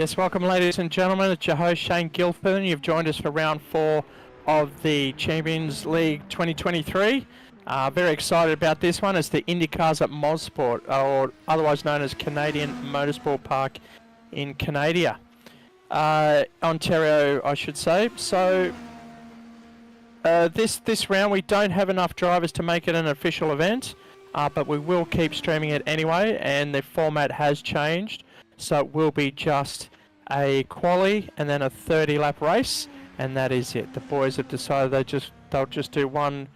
Yes, welcome ladies and gentlemen, it's your host Shane Guilford and you've joined us for round 4 of the Champions League 2023. Very excited about this one. It's the IndyCar Mosport, or otherwise known as Canadian Motorsport Park in Canada. Ontario, I should say. So this round we don't have enough drivers to make it an official event, but we will keep streaming it anyway, and the format has changed. So it will be just a quali and then a 30-lap race, and that is it. The boys have decided they'll just do one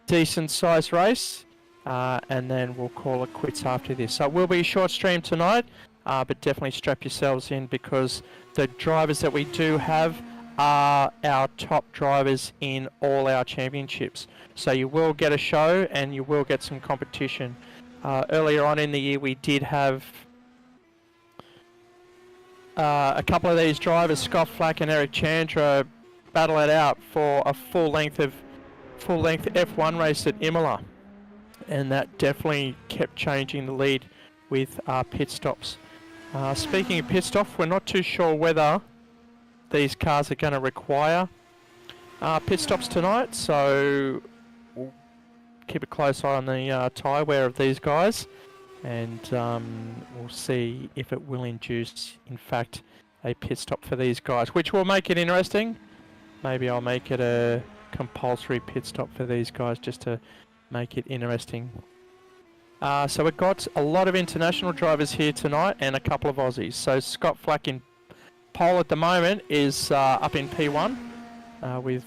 decent-sized race, and then we'll call it quits after this. So it will be a short stream tonight, but definitely strap yourselves in because the drivers that we do have are our top drivers in all our championships. So you will get a show and you will get some competition. Earlier on in the year we did have a couple of these drivers, Scott Flack and Eric Chandra, battle it out for a full-length F1 race at Imola, and that definitely kept changing the lead with pit stops. Speaking of pit stops, we're not too sure whether these cars are going to require pit stops tonight, so we'll keep a close eye on the tyre wear of these guys, and we'll see if it will induce, in fact, a pit stop for these guys, which will make it interesting. Maybe I'll make it a compulsory pit stop for these guys just to make it interesting. So we've got a lot of international drivers here tonight and a couple of Aussies. So Scott Flack in pole at the moment is up in P1 with,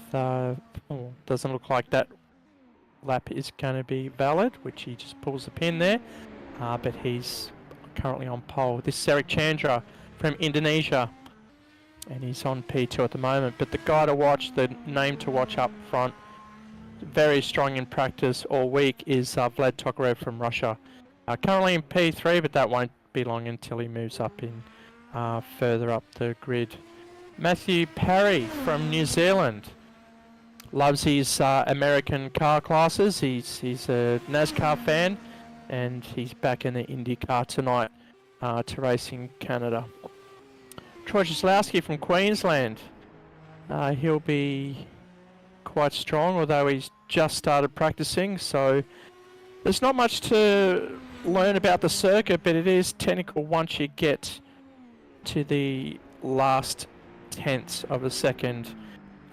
doesn't look like that lap is going to be valid, which he just pulls the pin there. But he's currently on pole. This is Eric Chandra from Indonesia, and he's on P2 at the moment. But the guy to watch, the name to watch up front, very strong in practice all week, is Vlad Tokarev from Russia. Currently in P3, but that won't be long until he moves up in further up the grid. Matthew Parry from New Zealand loves his American car classes. He's a NASCAR fan, and he's back in the IndyCar tonight to race in Canada. Troy Jaslowski from Queensland. He'll be quite strong, although he's just started practicing, so there's not much to learn about the circuit, but it is technical once you get to the last tenths of a second,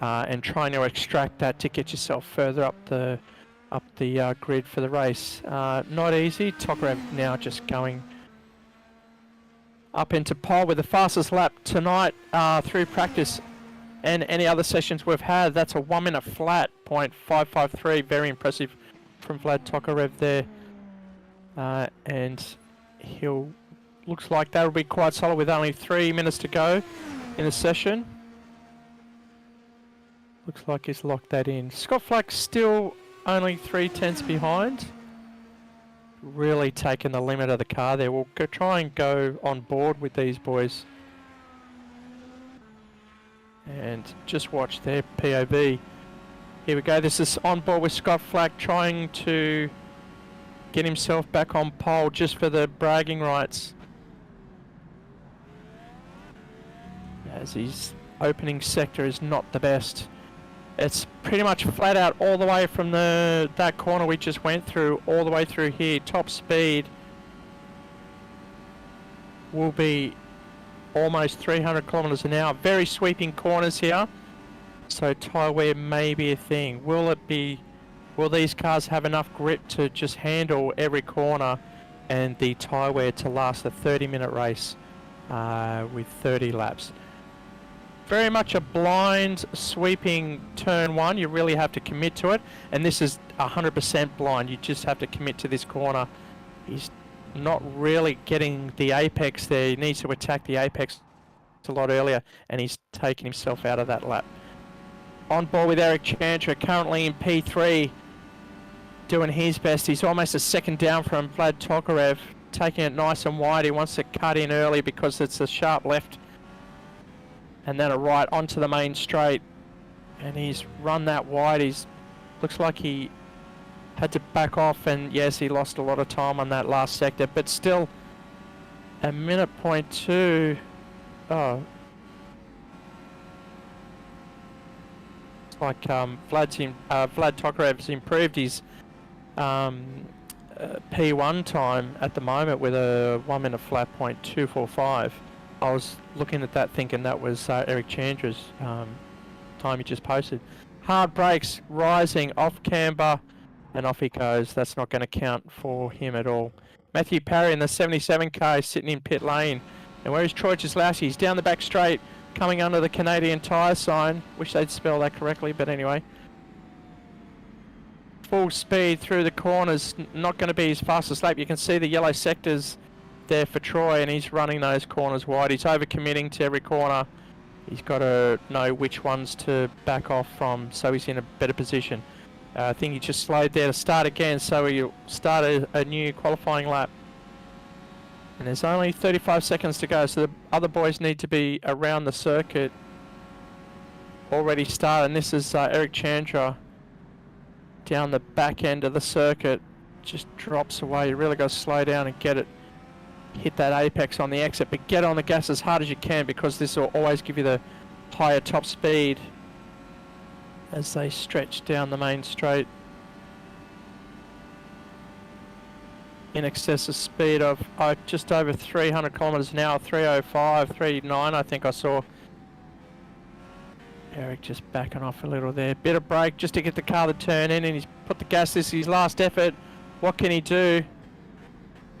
and trying to extract that to get yourself further up the grid for the race. Not easy. Tokarev now just going up into pole with the fastest lap tonight through practice and any other sessions we've had. That's a 1 minute flat, 0.553. Very impressive from Vlad Tokarev there. And he'll, looks like that'll be quite solid with only 3 minutes to go in the session. Looks like he's locked that in. Scott Flack still only 3/10 behind. Really taking the limit of the car there. We'll try and go on board with these boys. And just watch their POV. Here we go. This is on board with Scott Flack trying to get himself back on pole just for the bragging rights, as his opening sector is not the best. It's pretty much flat out all the way from that corner we just went through, all the way through here. Top speed will be almost 300 kilometers an hour. Very sweeping corners here, so tyre wear may be a thing. Will these cars have enough grip to just handle every corner and the tyre wear to last a 30-minute race with 30 laps? Very much a blind sweeping turn one. You really have to commit to it, and this is 100% blind. You just have to commit to this corner. He's not really getting the apex there. He needs to attack the apex a lot earlier, and he's taken himself out of that lap. On board with Eric Chandra, currently in P3, doing his best. He's almost a second down from Vlad Tokarev, taking it nice and wide. He wants to cut in early because it's a sharp left and then a right onto the main straight, and he's run that wide. Looks like he had to back off, and yes, he lost a lot of time on that last sector, but still a minute .2 Oh. It's like Vlad Tokarev's improved his P1 time at the moment with a 1 minute flat .245. I was looking at that thinking that was Eric Chandra's time he just posted. Hard brakes, rising, off camber, and off he goes. That's not going to count for him at all. Matthew Parry in the 77k sitting in pit lane. And where is Troy Kozlowski? He's down the back straight, coming under the Canadian tyre sign. Wish they'd spell that correctly, but anyway. Full speed through the corners, not going to be his fastest lap. You can see the yellow sectors there for Troy, and he's running those corners wide. He's over-committing to every corner. He's got to know which ones to back off from, so he's in a better position. I think he just slowed there to start again, so he'll start a new qualifying lap. And there's only 35 seconds to go, so the other boys need to be around the circuit already started. And this is Eric Chandra down the back end of the circuit. Just drops away. You really got to slow down and get it, hit that apex on the exit, but get on the gas as hard as you can, because this will always give you the higher top speed as they stretch down the main straight. In excess of speed of just over 300 kilometers an hour, 305, 309 I think I saw. Eric just backing off a little there. Bit of brake just to get the car to turn in, and he's put the gas. This is his last effort. What can he do?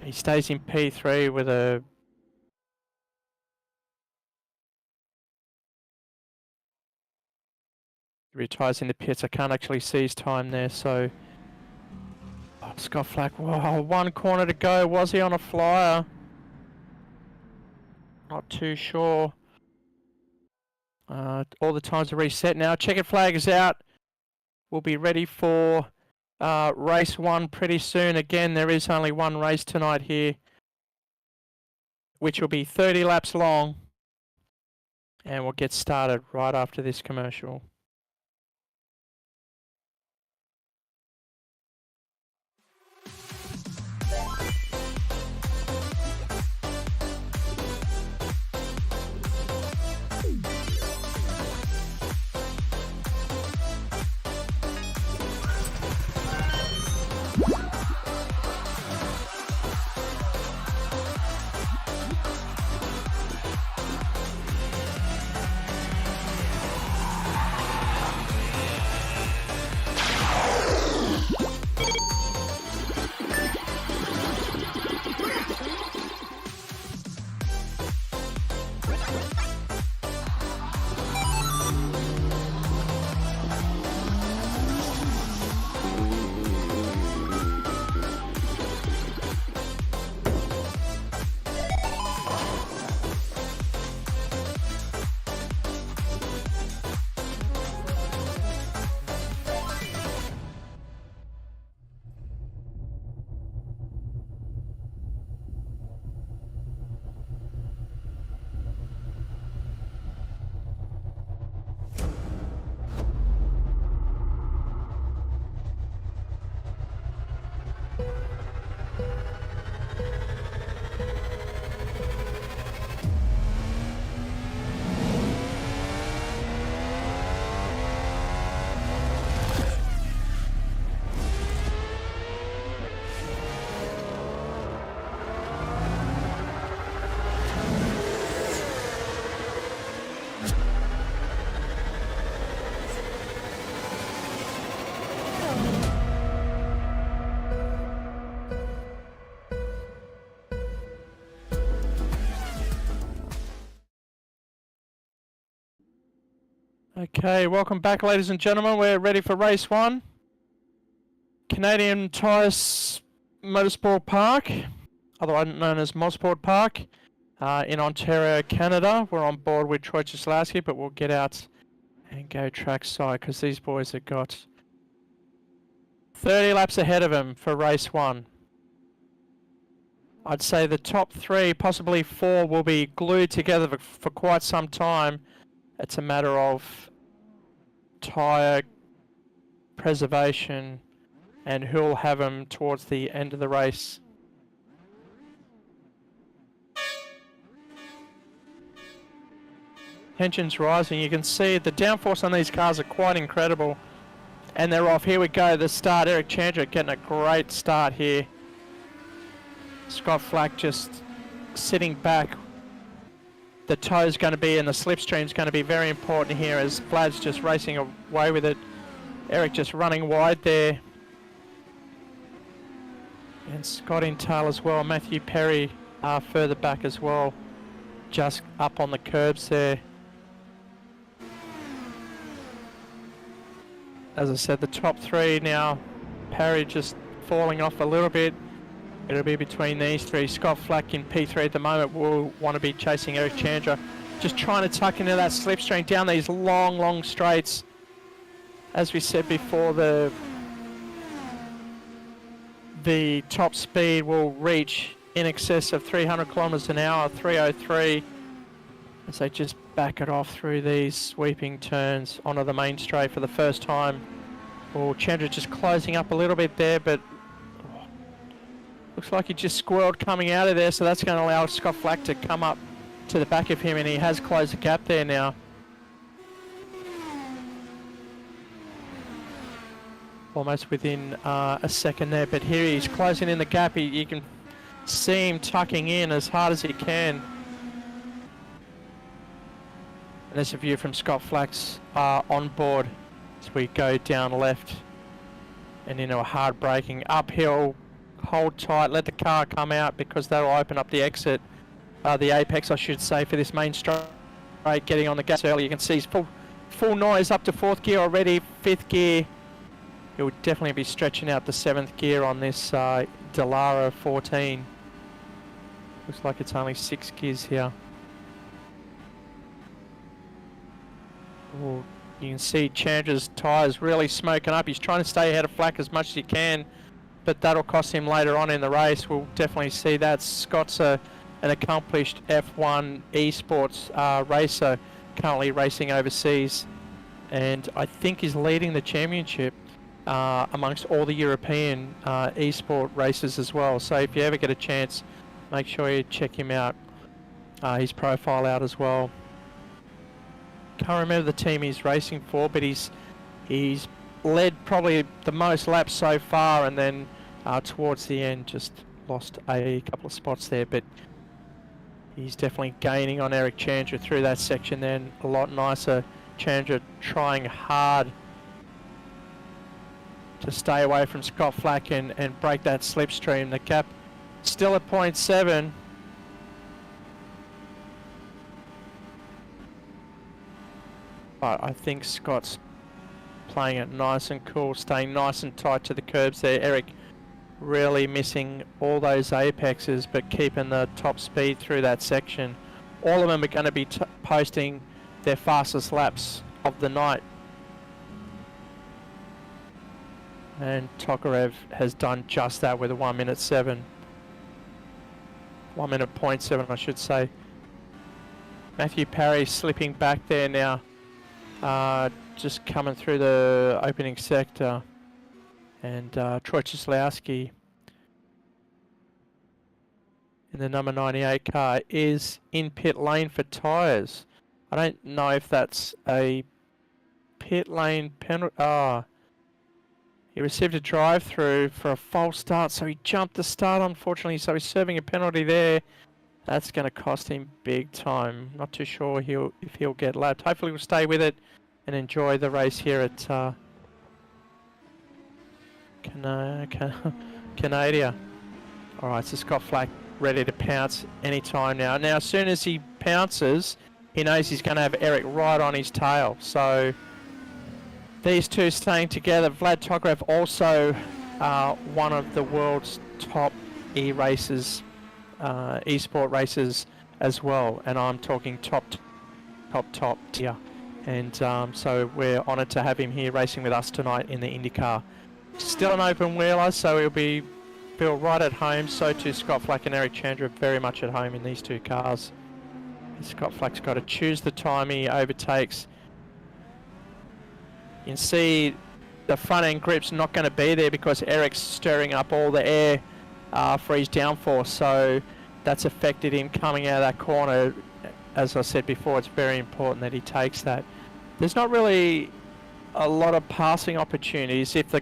He stays in P3 with a... He retires in the pits. I can't actually see his time there, so... Oh, Scott Flack, whoa, 1 corner to go. Was he on a flyer? Not too sure. All the times are reset now. Checkered flag is out. We'll be ready for race 1 pretty soon. Again, there is only one race tonight here, which will be 30 laps long. And we'll get started right after this commercial. Okay, welcome back, ladies and gentlemen. We're ready for race 1. Canadian Tires Motorsport Park, otherwise known as Mosport Park, in Ontario, Canada. We're on board with Troy Kozlowski, but we'll get out and go trackside because these boys have got 30 laps ahead of them for race 1. I'd say the top 3, possibly 4, will be glued together for quite some time. It's a matter of tyre preservation and who'll have them towards the end of the race. Tension's rising. You can see the downforce on these cars are quite incredible. And they're off. Here we go. The start. Eric Chandra getting a great start here. Scott Flack just sitting back. The toe's going to be, and the slipstream's going to be very important here as Vlad's just racing away with it. Eric just running wide there. And Scott in tail as well. Matthew Perry further back as well. Just up on the curbs there. As I said, the top three now. Perry just falling off a little bit. It'll be between these three. Scott Flack in P3 at the moment will want to be chasing Eric Chandra. Just trying to tuck into that slipstream down these long, long straights. As we said before, the top speed will reach in excess of 300 kilometers an hour, 303. As they just back it off through these sweeping turns onto the main straight for the first time. Oh, Chandra just closing up a little bit there, but looks like he just squirreled coming out of there, so that's going to allow Scott Flack to come up to the back of him, and he has closed the gap there now. Almost within a second there, but here he's closing in the gap. You can see him tucking in as hard as he can. And there's a view from Scott Flack's on board as we go down left and into a hard braking uphill. Hold tight, let the car come out because that'll open up the exit, the apex I should say, for this main straight. Getting on the gas early, you can see he's full noise up to 4th gear already, 5th gear. He'll definitely be stretching out the 7th gear on this Dallara 14. Looks like it's only 6 gears here. Ooh, you can see Chandra's tyres really smoking up. He's trying to stay ahead of Flack as much as he can, but that'll cost him later on in the race. We'll definitely see that. Scott's an accomplished F1 esports racer, currently racing overseas, and I think he's leading the championship amongst all the European esport racers as well. So if you ever get a chance, make sure you check him out, his profile out as well. Can't remember the team he's racing for, but he's led probably the most laps so far, and then towards the end just lost a couple of spots there, but he's definitely gaining on Eric Chandra through that section then. A lot nicer. Chandra trying hard to stay away from Scott Flack and break that slipstream. The gap still at 0.7. But I think Scott's playing it nice and cool, staying nice and tight to the curbs there. Eric really missing all those apexes, but keeping the top speed through that section. All of them are going to be posting their fastest laps of the night. And Tokarev has done just that with a 1:07. 1 minute 0.7, I should say. Matthew Parry slipping back there now. Just coming through the opening sector. And Troy Cieslowski in the number 98 car is in pit lane for tyres. I don't know if that's a pit lane penalty. He received a drive-through for a false start, so he jumped the start, unfortunately, so he's serving a penalty there. That's going to cost him big time. Not too sure if he'll get lapped. Hopefully we'll stay with it and enjoy the race here at Canada. Alright, so Scott Flack ready to pounce anytime now. Now, as soon as he pounces, he knows he's going to have Eric right on his tail. So these two staying together. Vlad Tokarev also one of the world's top e-racers, e-sport racers as well. And I'm talking top tier. And so we're honoured to have him here racing with us tonight in the IndyCar. Still an open wheeler, so he'll feel right at home. So too Scott Flack and Eric Chandra very much at home in these two cars. And Scott Flack's got to choose the time he overtakes. You can see the front end grip's not going to be there because Eric's stirring up all the air for his downforce, so that's affected him coming out of that corner. as I said before, it's very important that he takes that. There's not really a lot of passing opportunities. If the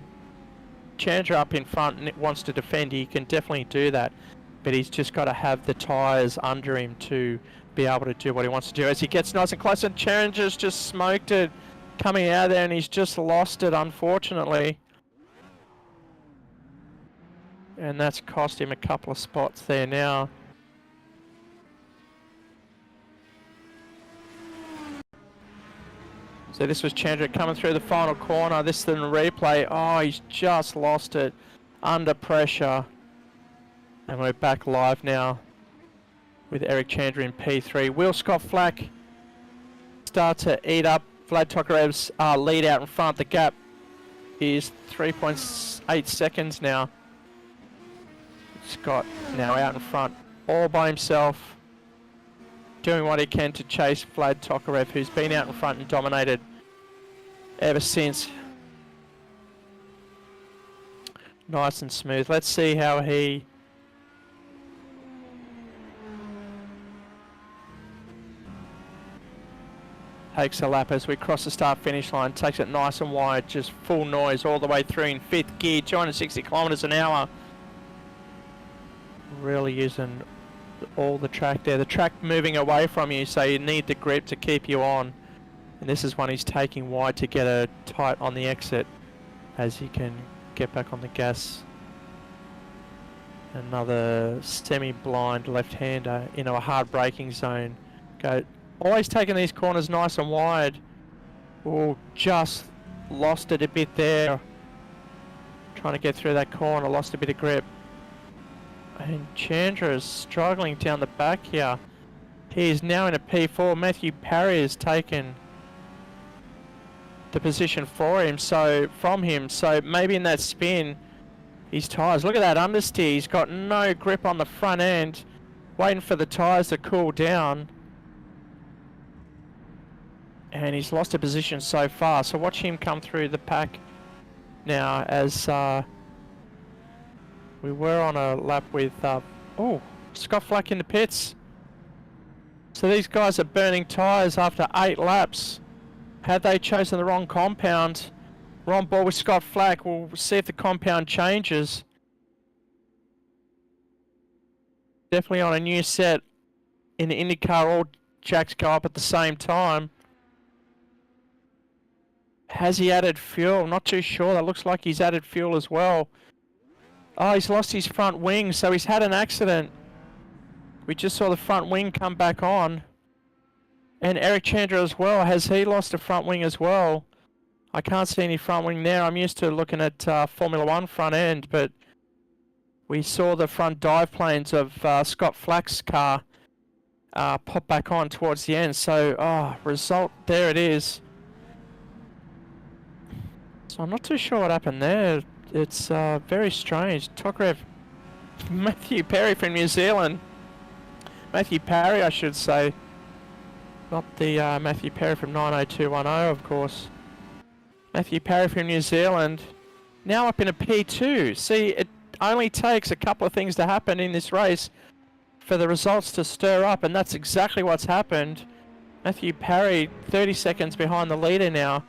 Chandler up in front wants to defend, he can definitely do that. But he's just got to have the tyres under him to be able to do what he wants to do. As he gets nice and close, and Challenger's just smoked it coming out of there, and he's just lost it, unfortunately. And that's cost him a couple of spots there now. So this was Chandler coming through the final corner. This is the replay. Oh, he's just lost it under pressure. And we're back live now with Eric Chandler in P3. Will Scott Flack start to eat up Vlad Tokarev's lead out in front? The gap is 3.8 seconds now. Scott now out in front all by himself, doing what he can to chase Vlad Tokarev, who's been out in front and dominated ever since. Nice and smooth. Let's see how he takes a lap as we cross the start finish line. Takes it nice and wide, just full noise all the way through in 5th gear, 260 kilometers an hour. Really using all the track there. The track moving away from you, so you need the grip to keep you on. And this is one he's taking wide to get a tight on the exit as he can get back on the gas. Another semi-blind left-hander into a hard braking zone. Always taking these corners nice and wide. Oh, just lost it a bit there. Trying to get through that corner, lost a bit of grip. And Chandra is struggling down the back here. He is now in a P4. Matthew Parry has taken the position for him, from him. So maybe in that spin, his tyres. Look at that understeer. He's got no grip on the front end. Waiting for the tyres to cool down. And he's lost a position so far. So watch him come through the pack now as we were on a lap with, Scott Flack in the pits. So these guys are burning tyres after 8 laps. Had they chosen the wrong compound? We're on board with Scott Flack. We'll see if the compound changes. Definitely on a new set in the IndyCar. All jacks go up at the same time. Has he added fuel? I'm not too sure. That looks like he's added fuel as well. Oh, he's lost his front wing, so he's had an accident. We just saw the front wing come back on. And Eric Chandra as well. Has he lost a front wing as well? I can't see any front wing there. I'm used to looking at Formula 1 front end, but we saw the front dive planes of Scott Flack's car pop back on towards the end. So, result, there it is. So I'm not too sure what happened there. It's very strange. Tokarev, Matthew Parry from New Zealand. Matthew Parry, I should say. Not the Matthew Parry from 90210, of course. Matthew Parry from New Zealand. Now up in a P2. See, it only takes a couple of things to happen in this race for the results to stir up, and that's exactly what's happened. Matthew Parry, 30 seconds behind the leader now.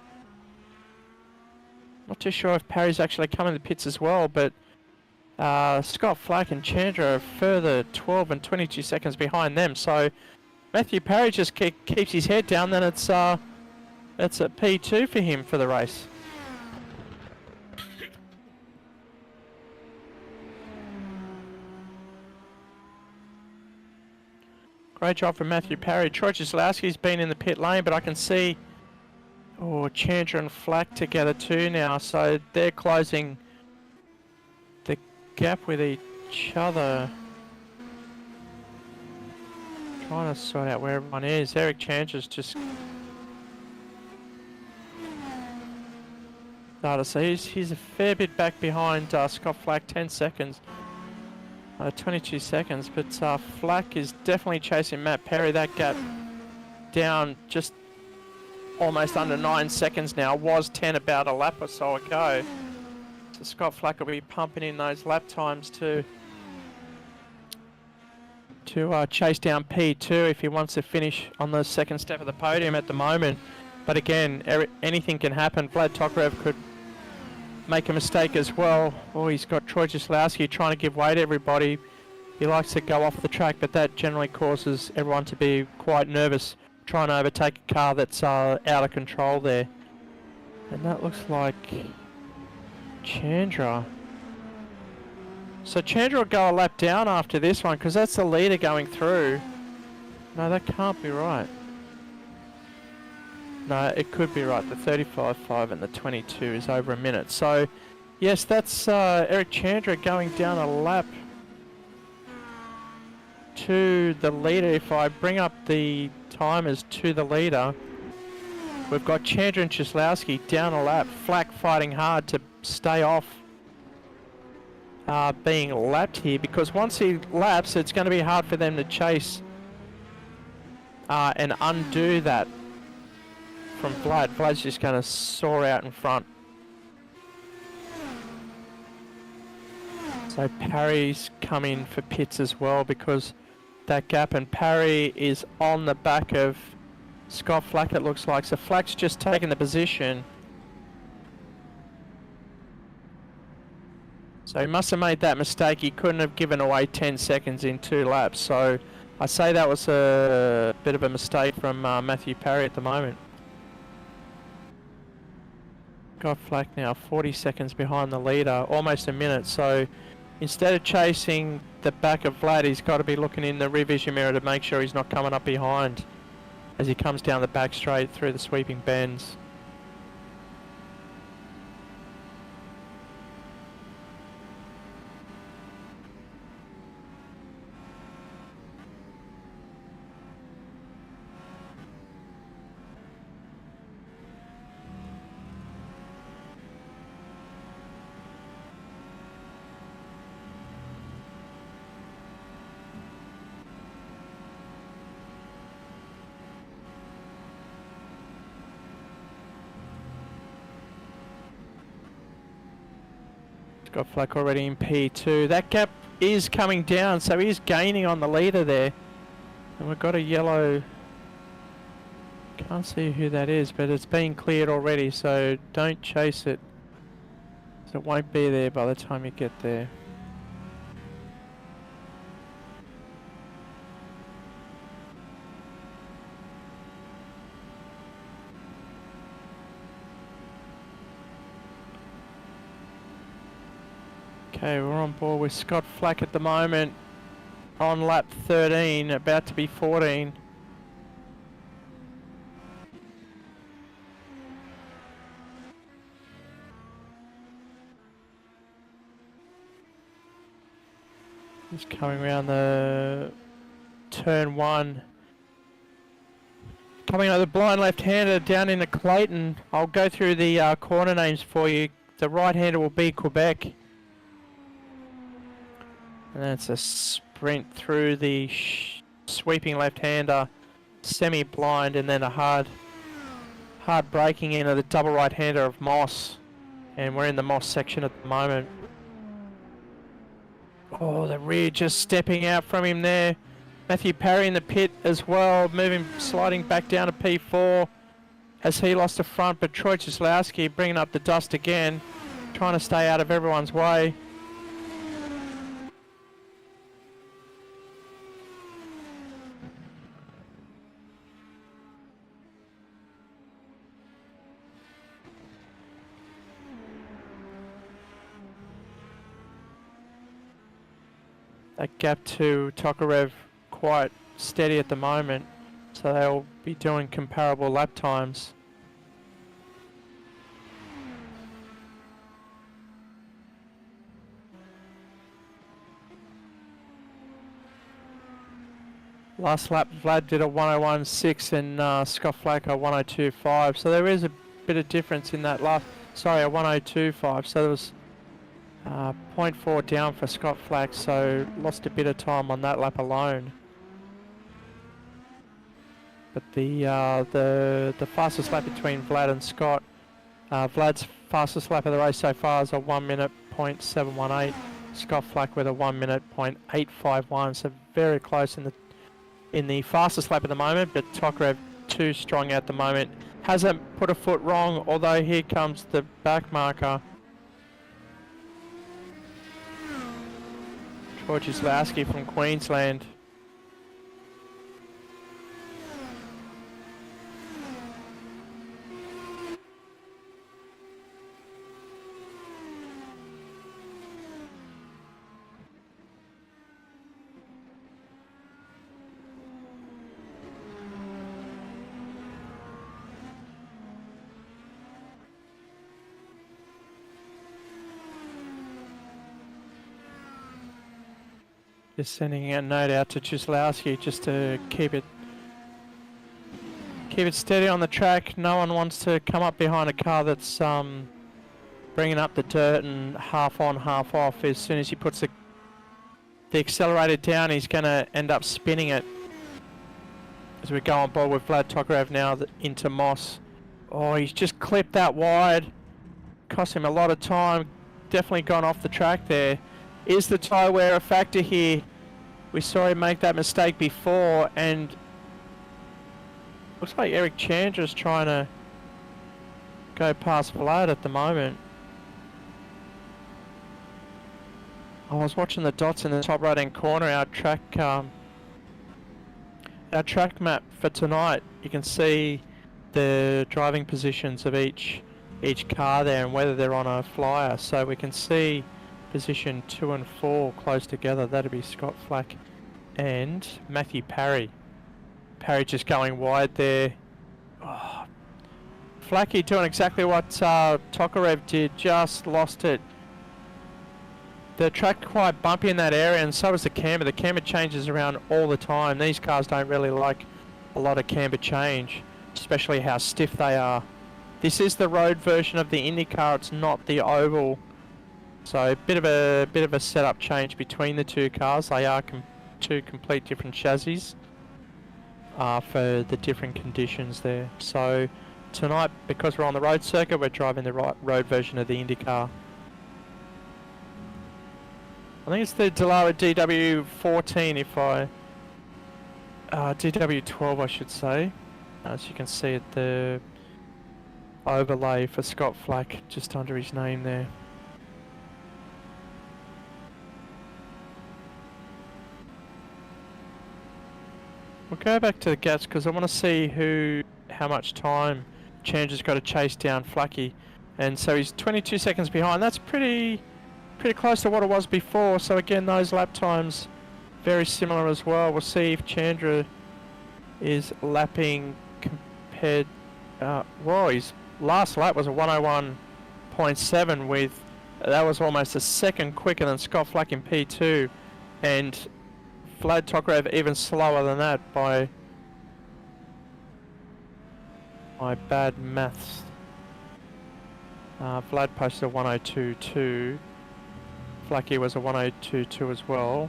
Not too sure if Parry's actually come in the pits as well, but Scott Flack and Chandra are further 12 and 22 seconds behind them. So Matthew Parry just keeps his head down, then it's a P2 for him for the race. Great job from Matthew Parry. Troy Kozlowski's been in the pit lane, but I can see Chandra and Flack together too now, so they're closing the gap with each other. Trying to sort out where everyone is. Eric Chandra's just so he's a fair bit back behind Scott Flack, 10 seconds. 22 seconds, but Flack is definitely chasing Matt Parry. That gap down just almost under 9 seconds now. Was 10 about a lap or so ago. So Scott Flack will be pumping in those lap times to to chase down P2 if he wants to finish on the second step of the podium at the moment. But again, anything can happen. Vlad Tokarev could make a mistake as well. Oh, he's got Troy Jaslowski trying to give way to everybody. He likes to go off the track, but that generally causes everyone to be quite nervous, trying to overtake a car that's out of control there. And that looks like Chandra. So Chandra will go a lap down after this one, because that's the leader going through. No, that can't be right. No, it could be right. The 35.5 and the 22 is over a minute. So, yes, that's Eric Chandra going down a lap to the leader. If I bring up the timers to the leader, we've got Chandra and Jaslowski down a lap. Flack fighting hard to stay off being lapped here, because once he laps, it's going to be hard for them to chase and undo that from Vlad. Vlad's just going to soar out in front. So Parry's come in for pits as well because that gap, and Parry is on the back of Scott Flack, it looks like. So Flack's just taken the position. So he must have made that mistake. He couldn't have given away 10 seconds in 2 laps. So I say that was a bit of a mistake from Matthew Parry at the moment. Scott Flack now 40 seconds behind the leader, almost a minute. So instead of chasing the back of Vlad, he's got to be looking in the rear vision mirror to make sure he's not coming up behind as he comes down the back straight through the sweeping bends. Got Flack already in P2. That gap is coming down, so he's gaining on the leader there. And we've got a yellow. Can't see who that is, but it's been cleared already, so don't chase it. So it won't be there by the time you get there. Okay, we're on board with Scott Flack at the moment on lap 13, about to be 14. He's coming around the turn 1. Coming out the blind left-hander down into Clayton. I'll go through the corner names for you. The right-hander will be Quebec. And that's a sprint through the sweeping left-hander, semi-blind, and then a hard braking into the double right-hander of Moss. And we're in the Moss section at the moment. Oh, the rear just stepping out from him there. Matthew Parry in the pit as well, sliding back down to P4 as he lost the front, but Troy Jaslowski bringing up the dust again, trying to stay out of everyone's way. That gap to Tokarev quite steady at the moment, so they'll be doing comparable lap times. Last lap Vlad did a 101.6 and Scott Flack a 102.5, so there is a bit of difference in that last, sorry, a 102.5, so there was 0.4 down for Scott Flack, so lost a bit of time on that lap alone. But the fastest lap between Vlad and Scott, Vlad's fastest lap of the race so far is a 1 minute .718. Scott Flack with a 1 minute .851, so very close in the fastest lap at the moment, but Tokarev too strong at the moment. Hasn't put a foot wrong, although here comes the back marker. Georgislawski from Queensland. Just sending a note out to Georgislawski just to keep it steady on the track. No one wants to come up behind a car that's bringing up the dirt and half on, half off. As soon as he puts the accelerator down, he's going to end up spinning it. As we go on board with Vlad Tokarev now into Moss. Oh, he's just clipped that wide. Cost him a lot of time. Definitely gone off the track there. Is the tyre wear a factor here? We saw him make that mistake before, and looks like Eric Chandra's trying to go past Vlad at the moment. I was watching the dots in the top right hand corner. Our track map for tonight. You can see the driving positions of each car there and whether they're on a flyer, so we can see position 2 and 4 close together. That'd be Scott Flack and Matthew Parry. Parry just going wide there. Oh, Flacky doing exactly what Tokarev did, just lost it. The track quite bumpy in that area, and so is the camber. The camber changes around all the time. These cars don't really like a lot of camber change, especially how stiff they are. This is the road version of the IndyCar. It's not the oval. So a bit of a setup change between the two cars. They are two complete different chassis for the different conditions there. So tonight, because we're on the road circuit, we're driving the road version of the IndyCar. I think it's the Dallara DW14, DW12 I should say. As you can see at the overlay for Scott Flack just under his name there. We'll go back to the gaps because I want to see how much time Chandra's got to chase down Flacky, and so he's 22 seconds behind. That's pretty close to what it was before. So again, those lap times very similar as well. We'll see if Chandra is lapping compared. Well, his last lap was a 101.7 with that was almost a second quicker than Scott Flack in P2, and Vlad Tokarev even slower than that by my bad maths. Vlad posted a 102.2. Flacky was a 102.2 as well.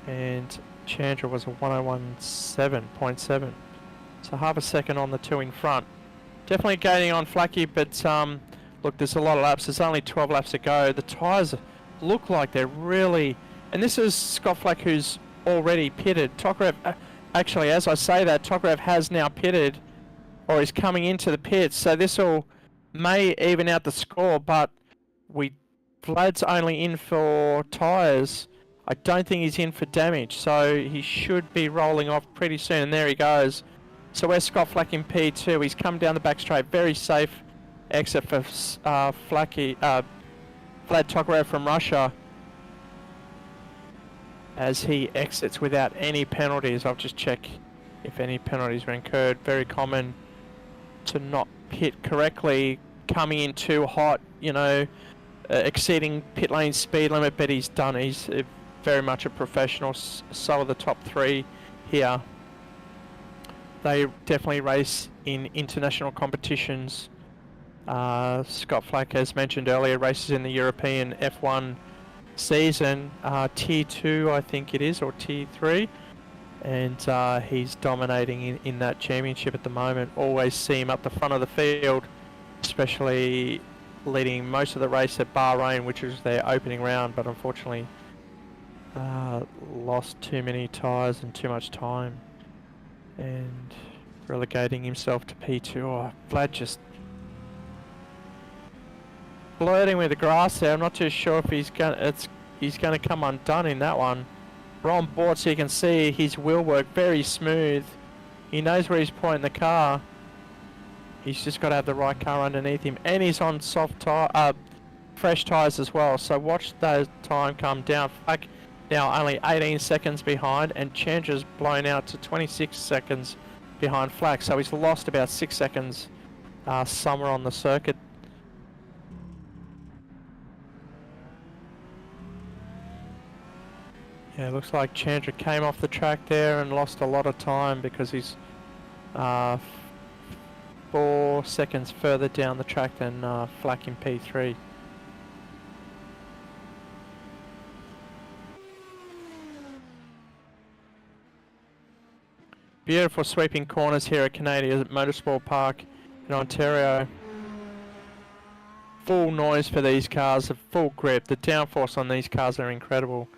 And Chandra was a 101.7. So half a second on the two in front. Definitely gaining on Flacky, but look, there's a lot of laps. There's only 12 laps to go. The tyres look like they're really... And this is Scott Flack who's already pitted. Tokarev, actually, as I say that, Tokarev has now pitted, or is coming into the pits. So this may even out the score, but Vlad's only in for tyres. I don't think he's in for damage, so he should be rolling off pretty soon. And there he goes. So where's Scott Flack in P2? He's come down the back straight. Very safe exit for Vlad Tokarev from Russia, as he exits without any penalties. I'll just check if any penalties were incurred. Very common to not pit correctly, coming in too hot, exceeding pit lane speed limit, but he's done. He's very much a professional. So are the top three here. They definitely race in international competitions. Scott Flack, as mentioned earlier, races in the European F1 season, Tier 2 I think it is, or Tier 3, and he's dominating in that championship at the moment. Always see him up the front of the field, especially leading most of the race at Bahrain, which was their opening round, but unfortunately lost too many tyres and too much time and relegating himself to P2. Oh, Vlad just flirting with the grass there. I'm not too sure if he's gonna come undone in that one. We're on board so you can see his wheel work very smooth. He knows where he's pointing the car. He's just got to have the right car underneath him, and he's on fresh tyres as well. So watch that time come down. Flack now only 18 seconds behind, and Chandra's blown out to 26 seconds behind Flack. So he's lost about 6 seconds somewhere on the circuit. Yeah, it looks like Chandra came off the track there and lost a lot of time because he's 4 seconds further down the track than Flack in P3. Beautiful sweeping corners here at Canadian Motorsport Park in Ontario. Full noise for these cars, a full grip. The downforce on these cars are incredible.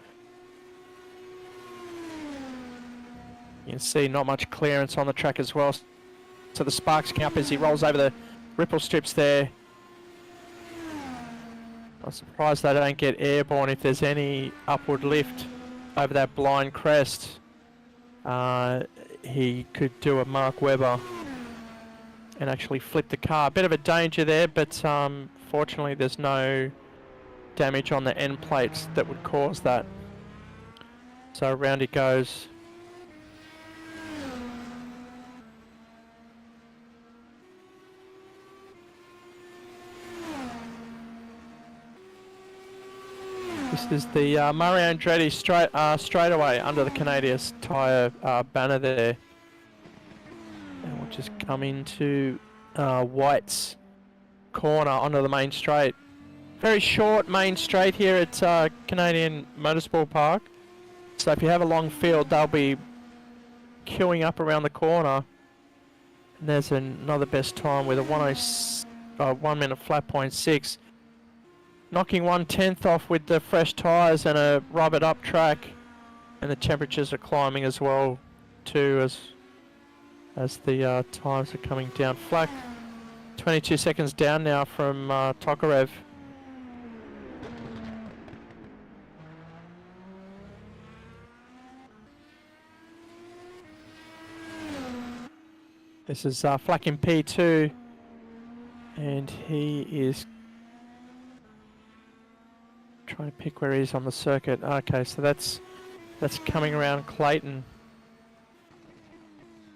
You can see not much clearance on the track as well. So the sparks come up as he rolls over the ripple strips there. I'm surprised they don't get airborne if there's any upward lift over that blind crest. He could do a Mark Webber and actually flip the car. A bit of a danger there, but fortunately there's no damage on the end plates that would cause that. So around he goes. This is the Mario Andretti straightaway under the Canadius tyre banner there. And we'll just come into White's corner onto the main straight. Very short main straight here at Canadian Motorsport Park. So if you have a long field, they'll be queuing up around the corner. And there's another best time with a 1 minute flat 0.6. Knocking 1/10 off with the fresh tyres and a rubbered up track, and the temperatures are climbing as well too as the times are coming down. Flack 22 seconds down now from Tokarev. This is Flack in P2, and he is trying to pick where he is on the circuit. Okay, so that's coming around Clayton.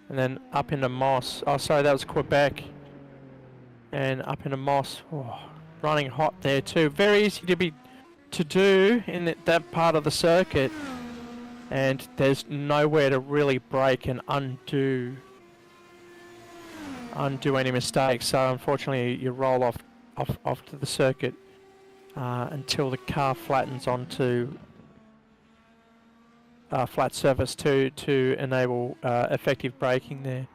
And then up into Moss. Oh, sorry, that was Quebec. And up into Moss. Oh, running hot there too. Very easy to do in that part of the circuit. And there's nowhere to really break and undo any mistakes. So unfortunately, you roll off to the circuit. Until the car flattens onto flat surface to enable effective braking there.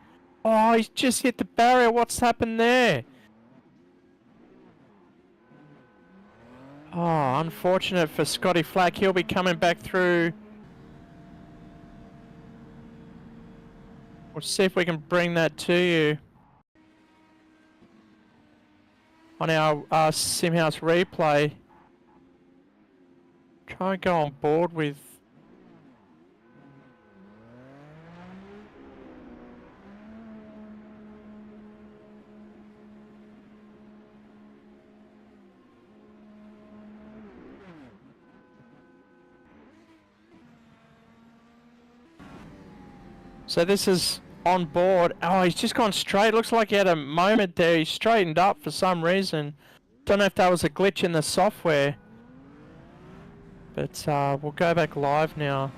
Oh, he's just hit the barrier. What's happened there? Oh, unfortunate for Scotty Flack. He'll be coming back through. We'll see if we can bring that to you on our SimHaus replay. Try and go on board with so this is on board. Oh, he's just gone straight. Looks like he had a moment there. He straightened up for some reason. Don't know if that was a glitch in the software. But we'll go back live now.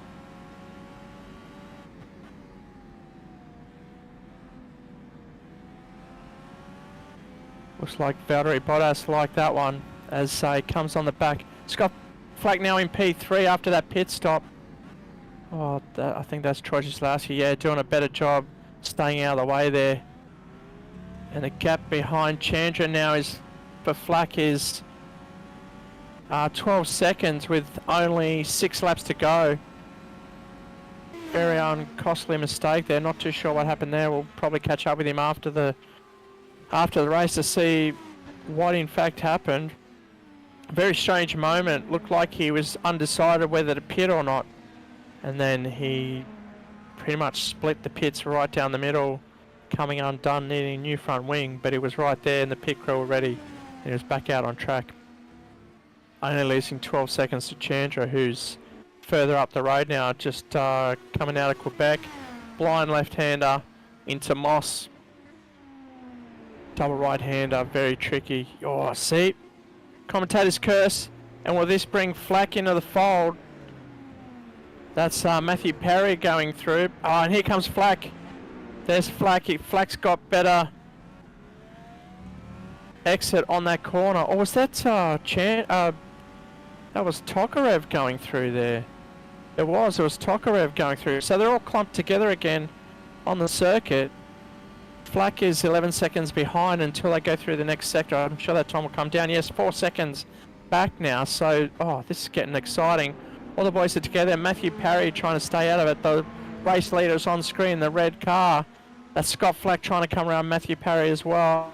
Looks like Valtteri Bottas liked that one as he comes on the back. Scott Flack now in P3 after that pit stop. Oh, I think that's Troy Jeslavsky. Yeah, doing a better job staying out of the way there. And the gap behind Chandra now is for Flack is 12 seconds with only 6 laps to go. Very uncostly mistake there. Not too sure what happened there. We'll probably catch up with him after the race to see what in fact happened. Very strange moment. Looked like he was undecided whether to pit or not, and then he pretty much split the pits right down the middle, coming undone, needing a new front wing, but he was right there in the pit crew already, and he was back out on track. Only losing 12 seconds to Chandra, who's further up the road now, just coming out of Quebec. Blind left-hander into Moss. Double right-hander, very tricky. Oh, see? Commentator's curse. And will this bring Flack into the fold? That's Matthew Perry going through. Oh, and here comes Flack. There's Flack. Flack's got better exit on that corner. Or was that that was Tokarev going through there? It was Tokarev going through. So they're all clumped together again on the circuit. Flack is 11 seconds behind until they go through the next sector. I'm sure that time will come down. Yes, 4 seconds back now. So, oh, this is getting exciting. All the boys are together. Matthew Parry trying to stay out of it. The race leader's on screen, the red car. That's Scott Flack trying to come around Matthew Parry as well.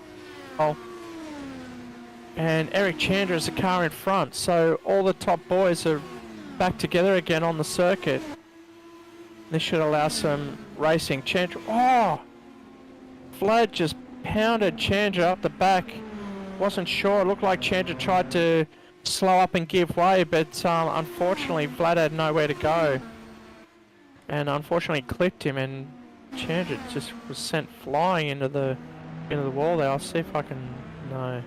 And Eric Chandra is the car in front. So all the top boys are back together again on the circuit. This should allow some racing. Chandra, oh! Vlad just pounded Chandra up the back. Wasn't sure. It looked like Chandra tried to slow up and give way, but unfortunately Vlad had nowhere to go. And unfortunately clipped him, and Chandra just was sent flying into the wall there. I'll see if I can... No.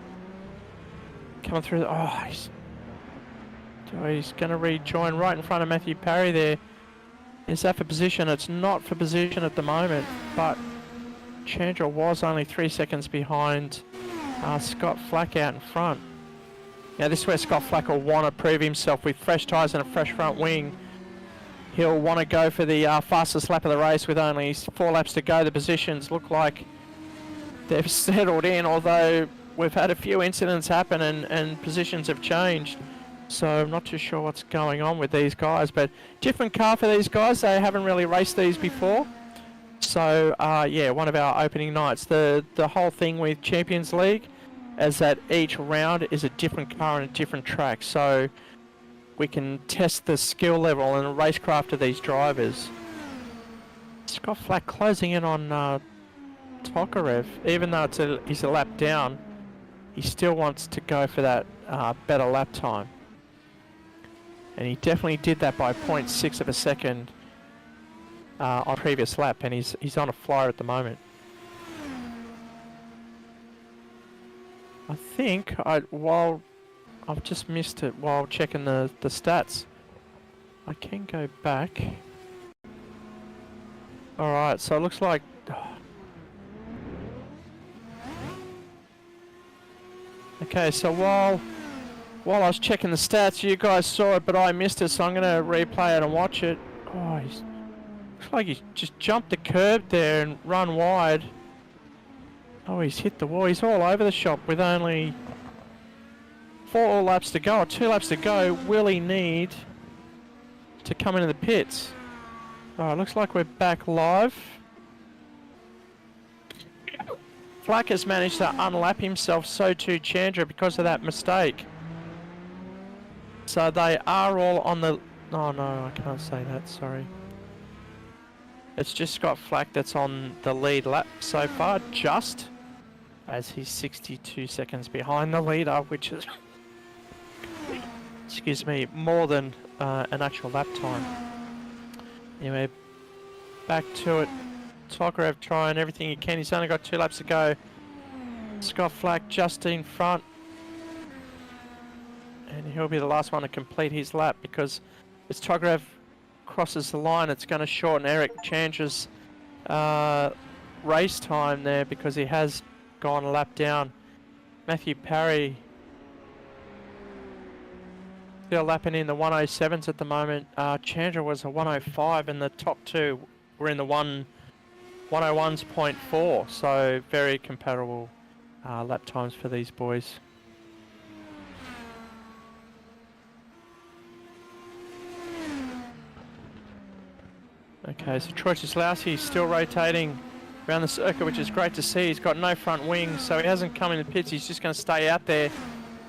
Coming through the... Oh, he's going to rejoin right in front of Matthew Parry there. Is that for position? It's not for position at the moment, but Chandra was only 3 seconds behind Scott Flack out in front. Now this is where Scott Flack will want to prove himself with fresh tyres and a fresh front wing. He'll want to go for the fastest lap of the race with only 4 laps to go. The positions look like they've settled in, although we've had a few incidents happen and positions have changed. So I'm not too sure what's going on with these guys, but different car for these guys. They haven't really raced these before. So yeah, one of our opening nights. The whole thing with Champions League is that each round is a different car and a different track. So we can test the skill level and racecraft of these drivers. Scott Flack closing in on Tokarev. Even though he's a lap down, he still wants to go for that better lap time. And he definitely did that by 0.6 of a second on previous lap, and he's on a flyer at the moment. I think while I've just missed it while checking the stats, I can go back. Alright, so it looks like okay, so while I was checking the stats, you guys saw it, but I missed it, so I'm going to replay it and watch it. Oh, looks like he's just jumped the curb there and run wide. Oh, he's hit the wall. He's all over the shop with only 4 laps to go, or 2 laps to go. Will he need to come into the pits? Oh, it looks like we're back live. Flack has managed to unlap himself, so too Chandra, because of that mistake. So they are all on the... Oh no, I can't say that, sorry. It's just Scott Flack that's on the lead lap so far, just as he's 62 seconds behind the leader, which is, excuse me, more than an actual lap time. Anyway, back to it. Tokarev trying everything he can. He's only got 2 laps to go. Scott Flack just in front. And he'll be the last one to complete his lap, because as Tokarev crosses the line, it's going to shorten Eric Chandra's race time there, because he has gone a lap down. Matthew Parry still lapping in the 107s at the moment. Chandra was a 105, and the top 2 were in the 101s.4, so very comparable lap times for these boys. Okay, so Troy Cieslawski still rotating around the circuit, which is great to see. He's got no front wing, so he hasn't come in the pits. He's just going to stay out there.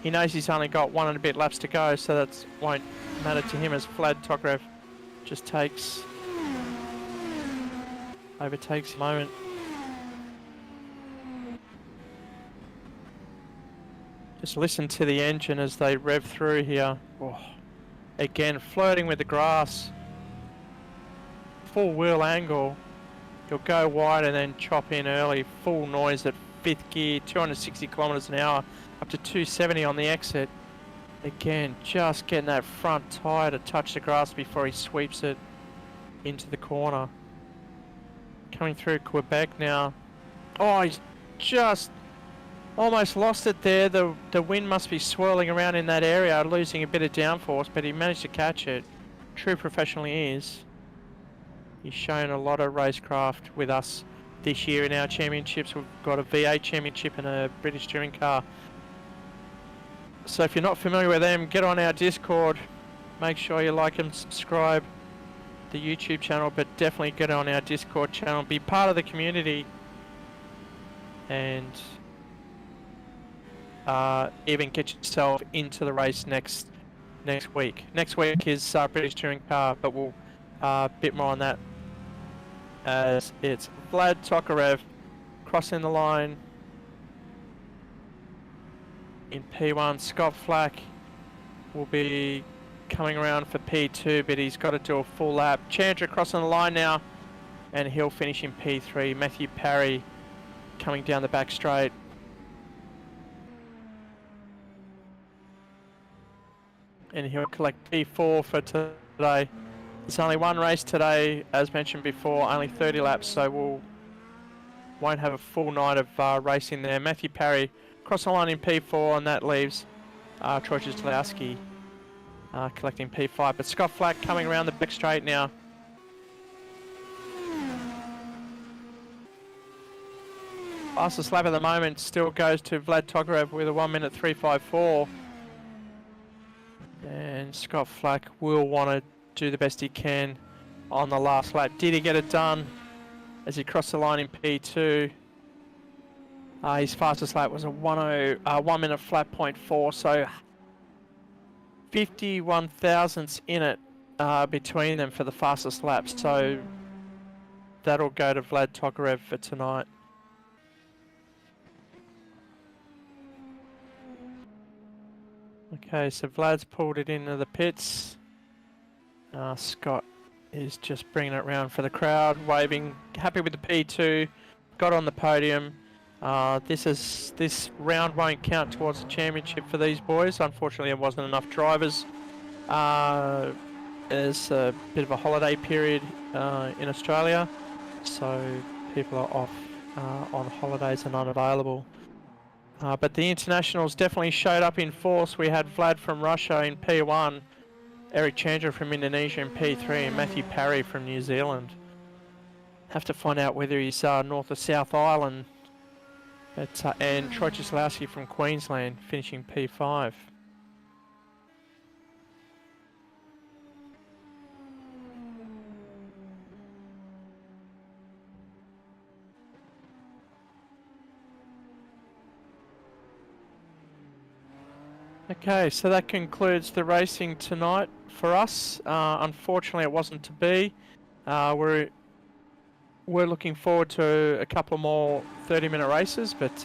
He knows he's only got 1 and a bit laps to go, so that won't matter to him as Vlad Tokarev just overtakes the moment. Just listen to the engine as they rev through here. Oh, again, flirting with the grass. Full wheel angle. He'll go wide and then chop in early. Full noise at 5th gear, 260 kilometers an hour, up to 270 on the exit. Again, just getting that front tyre to touch the grass before he sweeps it into the corner. Coming through Quebec now. Oh, he's just almost lost it there. The wind must be swirling around in that area, losing a bit of downforce, but he managed to catch it. True professional he is. He's shown a lot of racecraft with us this year in our championships. We've got a V8 championship and a British touring car. So if you're not familiar with them, get on our Discord. Make sure you like and subscribe the YouTube channel, but definitely get on our Discord channel. Be part of the community. And even get yourself into the race next week. Next week is British touring car, but we'll bit more on that as it's Vlad Tokarev crossing the line in P1. Scott Flack will be coming around for P2, but he's got to do a full lap. Chandra crossing the line now, and he'll finish in P3. Matthew Parry coming down the back straight. And he'll collect P4 for today. There's only one race today, as mentioned before, only 30 laps, so won't have a full night of racing there. Matthew Parry crossing the line in P4, and that leaves Troy Cieslawski collecting P5. But Scott Flack coming around the back straight now. Fastest lap at the moment still goes to Vlad Tokarev with a 1:3.54. And Scott Flack will want to do the best he can on the last lap. Did he get it done as he crossed the line in P2? His fastest lap was a 1 minute flat .4, so 51 thousandths in it between them for the fastest lap. So that'll go to Vlad Tokarev for tonight. Okay, so Vlad's pulled it into the pits. Scott is just bringing it round for the crowd, waving, happy with the P2, got on the podium. This round won't count towards the championship for these boys. Unfortunately, there wasn't enough drivers. There's a bit of a holiday period in Australia, so people are off on holidays and unavailable. But the internationals definitely showed up in force. We had Vlad from Russia in P1, Eric Chandra from Indonesia in P3, and Matthew Parry from New Zealand. Have to find out whether he's North or South Island. But, and Troy Cieslawski from Queensland finishing P5. Okay, so that concludes the racing tonight for us. Unfortunately, it wasn't to be. We're looking forward to a couple more 30-minute races, but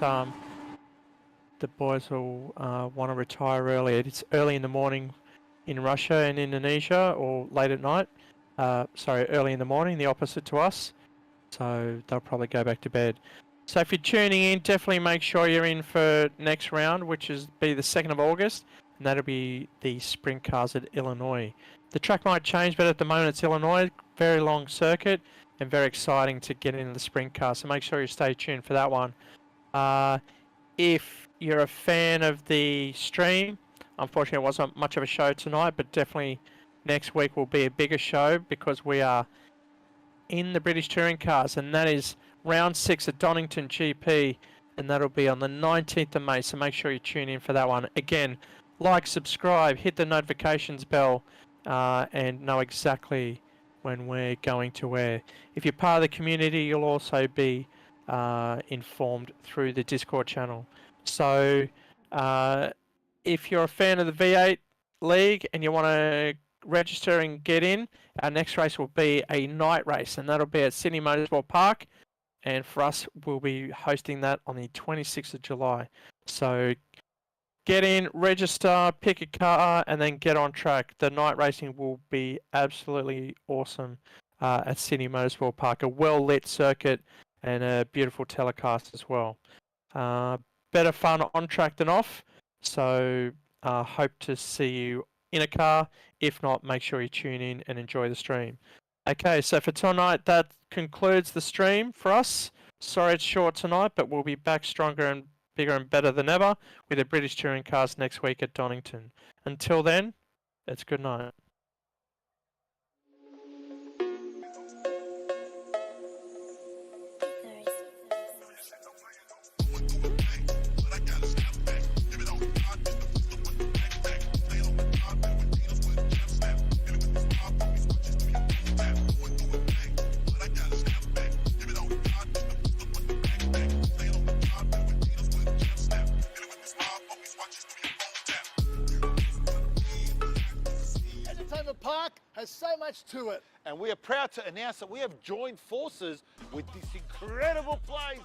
the boys will want to retire early. It's early in the morning in Russia and Indonesia, or late at night. Sorry, early in the morning, the opposite to us. So they'll probably go back to bed. So if you're tuning in, definitely make sure you're in for next round, which is be the 2nd of August, and that'll be the sprint cars at Illinois. The track might change, but at the moment it's Illinois, very long circuit, and very exciting to get into the sprint car, so make sure you stay tuned for that one. If you're a fan of the stream, unfortunately it wasn't much of a show tonight, but definitely next week will be a bigger show because we are in the British touring cars, and that is round 6 at Donington GP, and that'll be on the 19th of May, so make sure you tune in for that one. Again, like, subscribe, hit the notifications bell, and know exactly when we're going to air. If you're part of the community, you'll also be informed through the Discord channel. So if you're a fan of the V8 League and you want to register and get in, our next race will be a night race, and that'll be at Sydney Motorsport Park. And for us, we'll be hosting that on the 26th of July. So get in, register, pick a car, and then get on track. The night racing will be absolutely awesome at Sydney Motorsport Park. A well-lit circuit and a beautiful telecast as well. Better fun on track than off. So hope to see you in a car. If not, make sure you tune in and enjoy the stream. Okay, so for tonight, that concludes the stream for us. Sorry it's short tonight, but we'll be back stronger and bigger and better than ever with the British Touring Cars next week at Donington. Until then, it's good night. Has so much to it. And we are proud to announce that we have joined forces with this incredible place.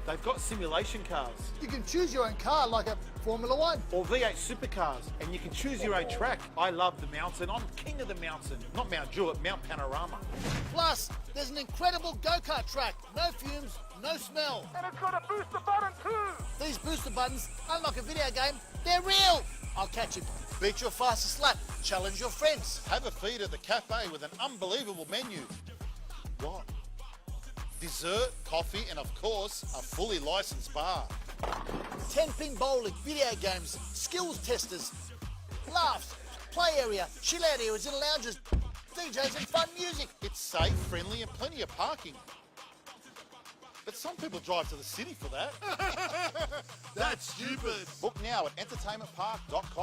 They've got simulation cars. You can choose your own car like a Formula One. Or V8 supercars, and you can choose your own track. I love the mountain. I'm king of the mountain. Not Mount Jewett, Mount Panorama. Plus, there's an incredible go-kart track. No fumes, no smell. And it's got a booster button too. These booster buttons, unlike a video game, they're real. I'll catch you. Beat your fastest lap. Challenge your friends. Have a feed at the cafe with an unbelievable menu. What? Dessert, coffee, and of course, a fully licensed bar. 10-pin bowling, video games, skills testers, laughs, play area, chill out areas and lounges, DJs and fun music. It's safe, friendly, and plenty of parking. But some people drive to the city for that. That's stupid. Book now at entertainmentpark.com.